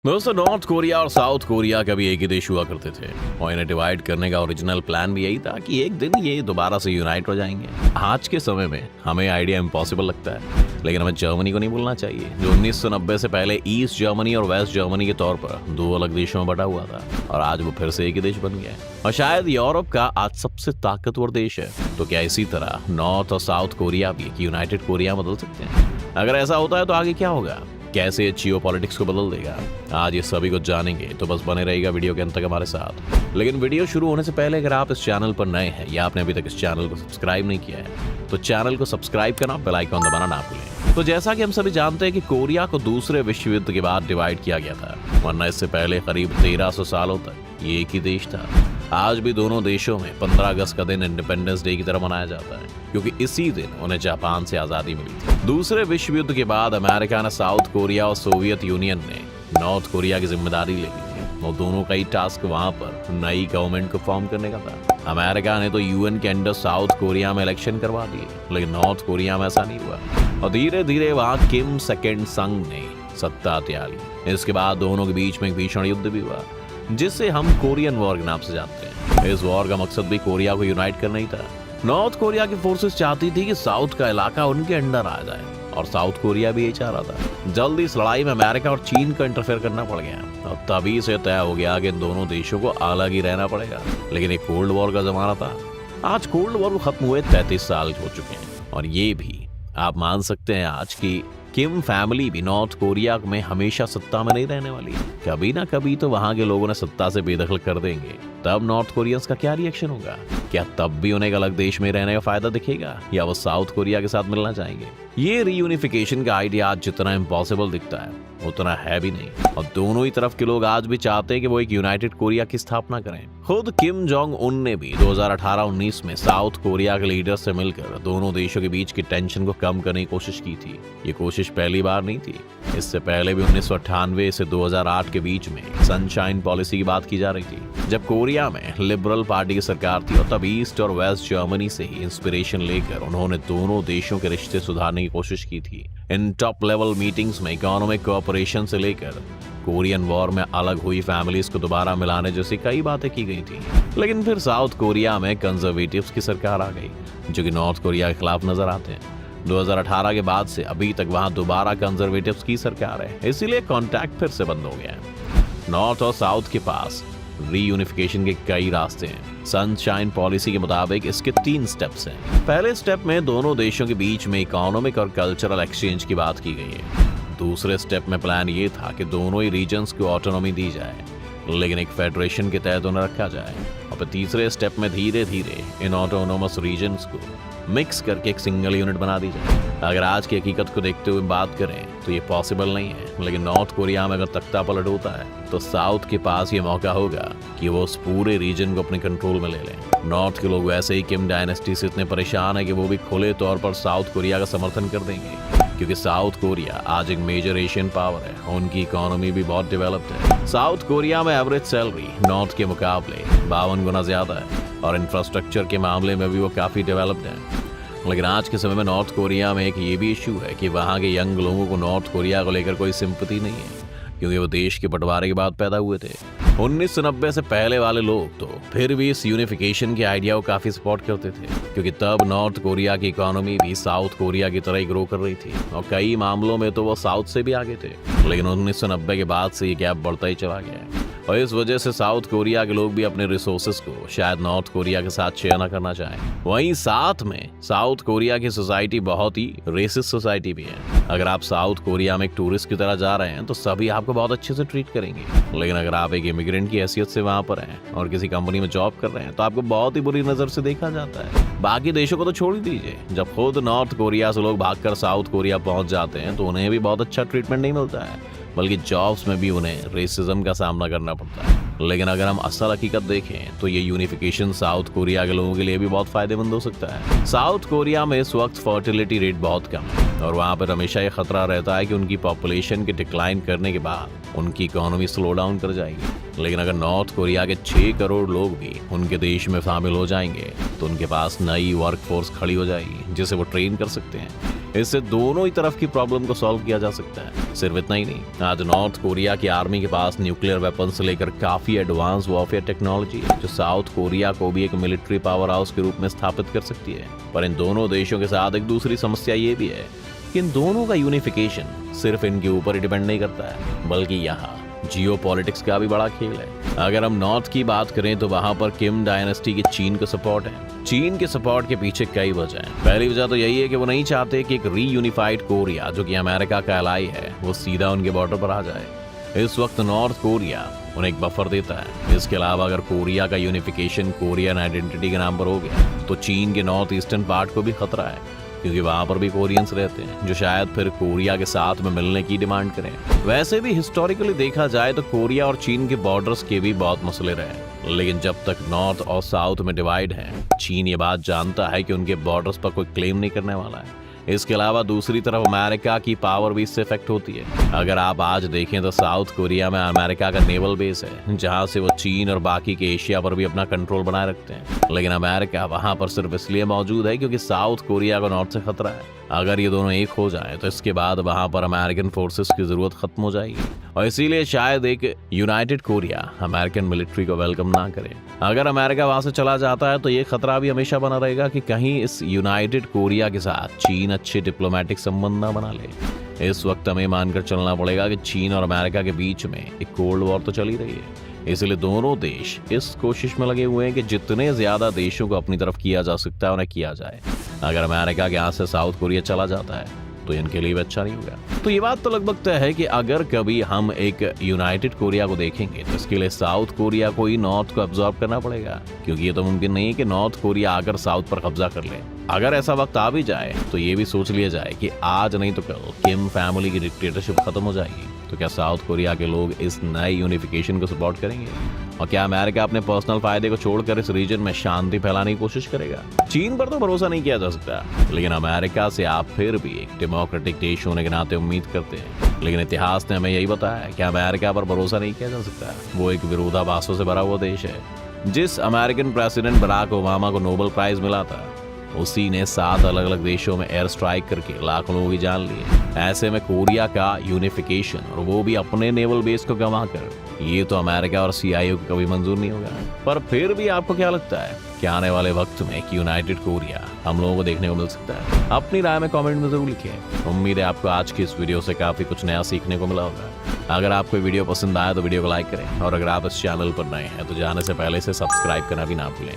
दोस्तों, north Korea और south Korea कभी एक ही देश हुआ करते थे और इन्हें डिवाइड करने का ओरिजिनल प्लान भी यही था कि एक दिन ये दोबारा से यूनाइट हो जाएंगे। आज के समय में हमें आइडिया इम्पॉसिबल लगता है, लेकिन हमें जर्मनी को नहीं भूलना चाहिए, जो 1990 से पहले ईस्ट जर्मनी और वेस्ट जर्मनी के तौर पर दो अलग देशों में बटा हुआ था और आज वो फिर से एक ही देश बन गया है और शायद यूरोप का आज सबसे ताकतवर देश है। तो क्या इसी तरह नॉर्थ और साउथ कोरिया भी एक यूनाइटेड कोरिया बदल सकते हैं? अगर ऐसा होता है तो आगे क्या होगा? कैसे ये जियोपॉलिटिक्स को बदल देगा? आज ये सभी कुछ जानेंगे, तो बस बने रहेगा वीडियो के अंत तक हमारे साथ। लेकिन वीडियो शुरू होने से पहले अगर आप इस चैनल पर नए हैं या आपने अभी तक इस चैनल को सब्सक्राइब नहीं किया है तो चैनल को सब्सक्राइब करना, बेल आइकन दबाना ना भूलें। तो जैसा कि हम सभी जानते हैं कि कोरिया को दूसरे विश्व युद्ध के बाद डिवाइड किया गया था, वरना इससे पहले करीब 1300 सालों तक ये एक ही देश था। आज भी दोनों देशों में 15 अगस्त का दिन इंडिपेंडेंस डे की तरह मनाया जाता है, क्योंकि इसी दिन उन्हें जापान से आजादी मिली थी। दूसरे विश्व युद्ध के बाद अमेरिका ने साउथ कोरिया और सोवियत यूनियन ने नॉर्थ कोरिया की जिम्मेदारी ले ली थी और दोनों का ही टास्क वहां पर नई गवर्नमेंट को फॉर्म करने का था। अमेरिका ने तो यूएन के अंडर साउथ कोरिया में इलेक्शन करवा दिए, लेकिन नॉर्थ कोरिया में ऐसा नहीं हुआ और धीरे धीरे वहां किम सेकेंड संग ने सत्ता त्याग ली। इसके बाद दोनों के बीच में एक भीषण युद्ध भी हुआ, जिसे हम कोरियन वॉर के नाम से जानते हैं। इस वॉर का मकसद भी कोरिया को यूनाइट करना ही था। नॉर्थ कोरिया की फोर्सेस चाहती थी कि साउथ का इलाका उनके अंडर आ जाए और साउथ कोरिया भी यही चाह रहा था। जल्द इस लड़ाई में अमेरिका और चीन को इंटरफेयर करना पड़ गया और तभी से तय हो गया कि इन दोनों देशों को अलग ही रहना पड़ेगा। लेकिन एक कोल्ड वॉर का जमाना था। आज कोल्ड वॉर खत्म हुए 33 साल हो चुके हैं और ये भी आप मान सकते हैं आज की किम फैमिली भी नॉर्थ कोरिया में हमेशा सत्ता में नहीं रहने वाली। कभी ना कभी तो वहां के लोगों ने सत्ता से बेदखल कर देंगे। तब नॉर्थ कोरियंस का क्या रिएक्शन होगा? क्या तब भी उन्हें एक अलग देश में रहने का फायदा दिखेगा या वो साउथ कोरिया के साथ मिलना चाहेंगे? ये रीयूनिफिकेशन का आइडिया आज जितना इम्पॉसिबल दिखता है उतना है भी नहीं और दोनों ही तरफ के लोग आज भी चाहते हैं कि वो एक यूनाइटेड कोरिया की स्थापना करें। खुद किम जोंग उन ने भी 2018-19 में साउथ कोरिया के लीडर से मिलकर दोनों देशों के बीच की टेंशन को कम करने की कोशिश की थी। ये कोशिश पहली बार नहीं थी। इससे पहले भी 1998 से 2008 के बीच में सनशाइन पॉलिसी की बात की जा रही थी, जब कोरिया में लिबरल पार्टी की सरकार थी और तब ईस्ट और वेस्ट जर्मनी से ही इंस्पिरेशन लेकर उन्होंने दोनों देशों के रिश्ते सुधारने की कोशिश की थी। इन टॉप लेवल मीटिंग्स में इकोनॉमिक कोऑपरेशन से लेकर कोरियन वॉर में अलग हुई फैमिलीज को दोबारा मिलाने जैसी कई बातें की गई थी। लेकिन फिर साउथ कोरिया में कंजर्वेटिव्स की सरकार आ गई, जो कि नॉर्थ कोरिया के खिलाफ नजर आते हैं। 2018 के बाद से अभी तक वहां दोबारा कंजर्वेटिव्स की सरकार है, इसीलिए कॉन्टैक्ट फिर से बंद हो गया है। नॉर्थ और साउथ के पास रीयूनिफिकेशन के कई रास्ते हैं। सनशाइन पॉलिसी के मुताबिक इसके 3 स्टेप्स हैं। पहले स्टेप में दोनों देशों के बीच में इकोनॉमिक और कल्चरल एक्सचेंज की बात की गई है। दूसरे स्टेप में प्लान ये था कि दोनों ही रीजन्स को ऑटोनॉमी दी जाए, लेकिन एक फेडरेशन के तहत उन्हें रखा जाए। और फिर तीसरे स्टेप में धीरे धीरे इन ऑटोनोमस रीजन्स को मिक्स करके एक सिंगल यूनिट बना दी जाए। अगर आज की हकीकत को देखते हुए बात करें तो ये पॉसिबल नहीं है, लेकिन नॉर्थ कोरिया में अगर तख्ता पलट होता है तो साउथ के पास ये मौका होगा कि वो उस पूरे रीजन को अपने कंट्रोल में ले लें। नॉर्थ के लोग वैसे ही किम डायनेस्टी से इतने परेशान है कि वो भी खुले तौर पर साउथ कोरिया का समर्थन कर देंगे, क्योंकि साउथ कोरिया आज एक मेजर एशियन पावर है। उनकी इकोनॉमी भी बहुत डेवलप्ड है। साउथ कोरिया में एवरेज सैलरी नॉर्थ के मुकाबले 52 गुना ज्यादा है और इंफ्रास्ट्रक्चर के मामले में भी वो काफी डेवलप्ड है। लेकिन आज के समय में नॉर्थ कोरिया में एक ये भी इशू है कि वहाँ के यंग लोगों को नॉर्थ कोरिया को लेकर कोई सिंपैथी नहीं है, क्योंकि वो देश के बंटवारे के बाद पैदा हुए थे। 1990 से पहले वाले लोग तो फिर भी इस यूनिफिकेशन के आइडिया को काफी सपोर्ट करते थे, क्योंकि तब नॉर्थ कोरिया की इकोनॉमी भी साउथ कोरिया की तरह ही ग्रो कर रही थी और कई मामलों में तो वो साउथ से भी आगे थे। लेकिन 1990 के बाद से ये गैप बढ़ता ही चला गया है और इस वजह से साउथ कोरिया के लोग भी अपने रिसोर्सेज को शायद नॉर्थ कोरिया के साथ शेयर ना करना चाहें। वहीं साथ में साउथ कोरिया की सोसाइटी बहुत ही रेसिस्ट सोसाइटी भी है। अगर आप साउथ कोरिया में एक टूरिस्ट की तरह जा रहे हैं तो सभी आपको बहुत अच्छे से ट्रीट करेंगे, लेकिन अगर आप एक इमिग्रेंट की हैसियत से वहां पर हैं और किसी कंपनी में जॉब कर रहे हैं तो आपको बहुत ही बुरी नजर से देखा जाता है। बाकी देशों को तो छोड़ ही दीजिए, जब खुद नॉर्थ कोरिया से लोग भागकर साउथ कोरिया पहुंच जाते हैं तो उन्हें भी बहुत अच्छा ट्रीटमेंट नहीं मिलता है, बल्कि जॉब्स में भी उन्हें रेसिज्म का सामना करना पड़ता है। लेकिन अगर हम असल हकीकत देखें तो ये यूनिफिकेशन साउथ कोरिया के लोगों के लिए भी बहुत फायदेमंद हो सकता है। साउथ कोरिया में इस वक्त फर्टिलिटी रेट बहुत कम है और वहाँ पर हमेशा ये खतरा रहता है कि उनकी पॉपुलेशन के डिक्लाइन करने के बाद उनकी इकोनॉमी स्लो डाउन कर जाएगी। लेकिन अगर नॉर्थ कोरिया के 6 करोड़ लोग भी उनके देश में शामिल हो जाएंगे तो उनके पास नई वर्क फोर्स खड़ी हो जाएगी जिसे वो ट्रेन कर सकते हैं। इससे दोनों ही तरफ की प्रॉब्लम को सॉल्व किया जा सकता है। सिर्फ इतना ही नहीं, आज नॉर्थ कोरिया की आर्मी के पास न्यूक्लियर वेपन से लेकर काफी एडवांस वॉरफेयर टेक्नोलॉजी है जो साउथ कोरिया को भी एक मिलिट्री पावर हाउस के रूप में स्थापित कर सकती है। पर इन दोनों देशों के साथ एक दूसरी समस्या ये भी है कि इन दोनों का यूनिफिकेशन सिर्फ इनके ऊपर ही डिपेंड नहीं करता है, बल्कि यहाँ जियोपॉलिटिक्स का भी बड़ा खेल है। अगर हम नॉर्थ की बात करें तो वहां पर किम डायनेस्टी के चीन का सपोर्ट है। चीन के सपोर्ट के पीछे कई वजह हैं। पहली वजह तो यही है कि वो नहीं चाहते कि एक रीयूनिफाइड कोरिया जो कि अमेरिका का एलाई है वो सीधा उनके बॉर्डर पर आ जाए। इस वक्त नॉर्थ कोरिया उन्हें एक बफर देता है। इसके अलावा अगर कोरिया का यूनिफिकेशन कोरियन आइडेंटिटी के नाम पर हो गया तो चीन के नॉर्थ ईस्टर्न पार्ट को भी खतरा है, क्योंकि वहां पर भी कोरियंस रहते हैं जो शायद फिर कोरिया के साथ में मिलने की डिमांड करें। वैसे भी हिस्टोरिकली देखा जाए तो कोरिया और चीन के बॉर्डर्स के भी बहुत मसले रहे, लेकिन जब तक नॉर्थ और साउथ में डिवाइड है, चीन ये बात जानता है कि उनके बॉर्डर्स पर कोई क्लेम नहीं करने वाला है। इसके अलावा दूसरी तरफ अमेरिका की पावर भी इससे इफेक्ट होती है। अगर आप आज देखें तो साउथ कोरिया में अमेरिका का नेवल बेस है, जहां से वो चीन और बाकी के एशिया पर भी अपना कंट्रोल बनाए रखते हैं। लेकिन अमेरिका वहां पर सिर्फ इसलिए मौजूद है क्योंकि साउथ कोरिया को नॉर्थ से खतरा है। अगर ये दोनों एक हो जाएं तो इसके बाद वहां पर अमेरिकन फोर्सेस की जरूरत खत्म हो जाएगी, और इसीलिए शायद एक यूनाइटेड कोरिया अमेरिकन मिलिट्री को वेलकम ना करे। अगर अमेरिका वहां से चला जाता है तो ये खतरा भी हमेशा बना रहेगा कि कहीं इस यूनाइटेड कोरिया के साथ चीन अच्छे डिप्लोमेटिक संबंध ना बना ले। इस वक्त हमें मानकर चलना पड़ेगा कि चीन और अमेरिका के बीच में एक कोल्ड वॉर तो चल ही रही है। इसलिए दोनों देश इस कोशिश में लगे हुए हैं कि जितने ज्यादा देशों को अपनी तरफ किया जा सकता है उन्हें किया जाए। अगर अमेरिका के हाथ से साउथ कोरिया चला जाता है तो इनके लिए भी अच्छा नहीं होगा। तो ये बात तो लगभग तय है कि अगर कभी हम एक यूनाइटेड कोरिया को देखेंगे तो इसके लिए साउथ कोरिया को ही नॉर्थ को अब्सॉर्ब करना पड़ेगा, क्योंकि ये तो मुमकिन नहीं है कि नॉर्थ कोरिया आकर साउथ पर कब्जा कर ले। अगर ऐसा वक्त आ भी जाए तो ये भी सोच लिया जाए कि आज नहीं तो कल किम फैमिली की डिक्टेटरशिप खत्म हो जाएगी, तो क्या साउथ कोरिया के लोग इस नए यूनिफिकेशन को सपोर्ट करेंगे? और क्या अमेरिका अपने पर्सनल फायदे को छोड़कर इस रीजन में शांति फैलाने की कोशिश करेगा? चीन पर तो भरोसा नहीं किया जा सकता, लेकिन अमेरिका से आप फिर भी एक डेमोक्रेटिक देश होने के नाते उम्मीद करते हैं। लेकिन इतिहास ने हमें यही बताया कि अमेरिका पर भरोसा नहीं किया जा सकता। वो एक विरोधाभासों से भरा हुआ देश है। जिस अमेरिकन प्रेसिडेंट बराक ओबामा को नोबेल प्राइज मिला था, उसी ने 7 अलग अलग देशों में एयर स्ट्राइक करके लाखों लोगों की जान ली। ऐसे में कोरिया का यूनिफिकेशन, और वो भी अपने नेवल बेस को गंवाकर, ये तो अमेरिका और सीआईए को कभी मंजूर नहीं होगा। पर फिर भी आपको क्या लगता है कि आने वाले वक्त में एक यूनाइटेड कोरिया हम लोगों को देखने को मिल सकता है? अपनी राय में कमेंट में जरूर लिखें। उम्मीद है आपको आज की इस वीडियो से काफी कुछ नया सीखने को मिला होगा। अगर आपको वीडियो पसंद आया तो वीडियो को लाइक करें, और अगर आप इस चैनल पर नए हैं तो जाने से पहले से सब्सक्राइब करना भी ना भूलें।